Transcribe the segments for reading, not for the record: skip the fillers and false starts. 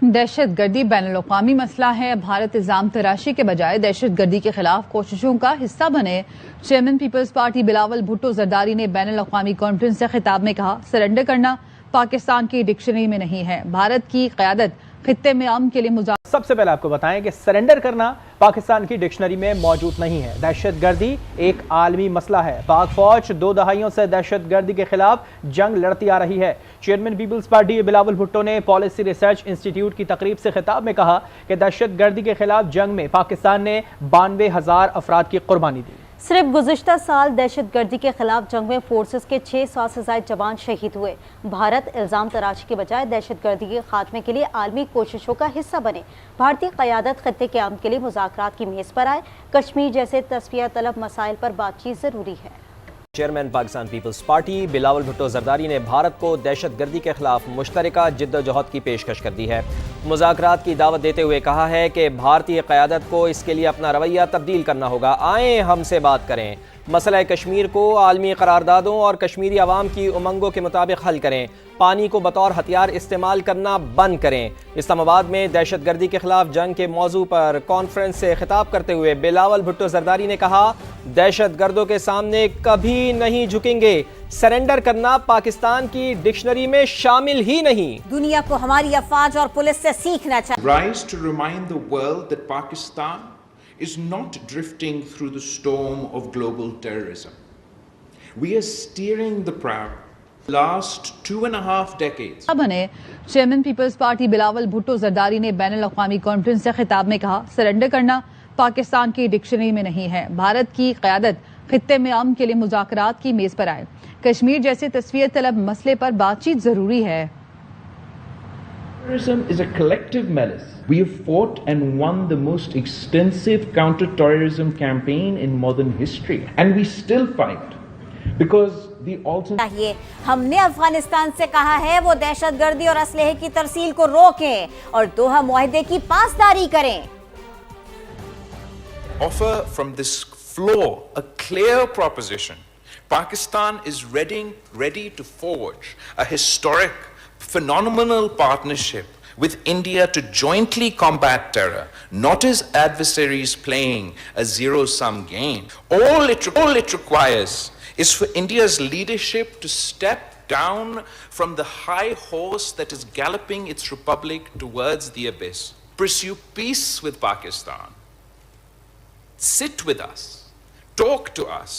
دہشت گردی بین الاقوامی مسئلہ ہے. بھارت الزام تراشی کے بجائے دہشت گردی کے خلاف کوششوں کا حصہ بنے. چیئرمین پیپلز پارٹی بلاول بھٹو زرداری نے بین الاقوامی کانفرنس سے خطاب میں کہا، سرنڈر کرنا پاکستان کی ڈکشنری میں نہیں ہے. بھارت کی قیادت خطے میں امن کے لیے سب سے پہلے آپ کو بتائیں کہ سرنڈر کرنا پاکستان کی ڈکشنری میں موجود نہیں ہے. دہشت گردی ایک عالمی مسئلہ ہے. پاک فوج 2 دہائیوں سے دہشت گردی کے خلاف جنگ لڑتی آ رہی ہے. چیئرمین پیپلز پارٹی بلاول بھٹو نے پالیسی ریسرچ انسٹی ٹیوٹ کی تقریب سے خطاب میں کہا کہ دہشت گردی کے خلاف جنگ میں پاکستان نے 92,000 افراد کی قربانی دی. صرف گزشتہ سال دہشت گردی کے خلاف جنگ میں فورسز کے 600 سے زائد جوان شہید ہوئے. بھارت الزام تراشی کے بجائے دہشت گردی کے خاتمے کے لیے عالمی کوششوں کا حصہ بنے. بھارتی قیادت خطے کے امن کے لیے مذاکرات کی میز پر آئے. کشمیر جیسے تصفیہ طلب مسائل پر بات چیت ضروری ہے. چیئرمین پاکستان پیپلز پارٹی بلاول بھٹو زرداری نے بھارت کو دہشت گردی کے خلاف مشترکہ جد و جہد کی پیشکش کر دی ہے. مذاکرات کی دعوت دیتے ہوئے کہا ہے کہ بھارتی قیادت کو اس کے لیے اپنا رویہ تبدیل کرنا ہوگا. آئیں ہم سے بات کریں. مسئلہ کشمیر کو عالمی قراردادوں اور کشمیری عوام کی امنگوں کے مطابق حل کریں. پانی کو بطور ہتھیار استعمال کرنا بند کریں. اسلام آباد میں دہشت گردی کے خلاف جنگ کے موضوع پر کانفرنس سے خطاب کرتے ہوئے بلاول بھٹو زرداری نے کہا، دہشت گردوں کے سامنے کبھی نہیں جھکیں گے. سرنڈر کرنا پاکستان کی ڈکشنری میں شامل ہی نہیں. دنیا کو ہماری افواج اور پولیس سے سیکھنا چاہیے. Rise to remind the world that Pakistan is not drifting through the storm of global terrorism. We are steering the prow last 2.5 decades. بنے. چیئرمین پیپلز پارٹی بلاول بھٹو زرداری نے بین الاقوامی کانفرنس سے خطاب میں کہا، سرنڈر کرنا پاکستان کی ڈکشنری میں نہیں ہے. بھارت کی قیادت خطے میں امن کے لیے مذاکرات کی میز پر آئے. کشمیر جیسے تصفیہ طلب مسئلے پر بات چیت ضروری ہے. Terrorism is a collective menace. We have fought and won the most extensive counter-terrorism campaign in modern history. And we still fight. Because the alternative... ہم نے افغانستان سے کہا ہے وہ دہشت گردی اور اسلحے کی ترسیل کو روکیں اور دوحہ معاہدے کی پاسداری کریں. Offer from this floor a clear proposition. Pakistan is ready to forge a historic, phenomenal partnership with India to jointly combat terror, not as adversaries playing a zero-sum game. All it requires is for India's leadership to step down from the high horse that is galloping its republic towards the abyss. Pursue peace with Pakistan. Sit with us. Talk to us.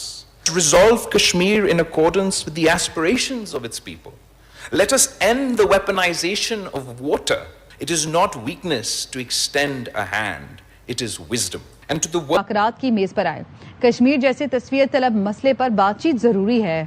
Resolve Kashmir in accordance with the aspirations of its people. Let us end the weaponization of water. It is not weakness to extend a hand. It is wisdom. And to the مذاکرات کی میز پر آئے. کشمیر جیسے تصفیہ طلب مسئلے پر بات چیت ضروری ہے.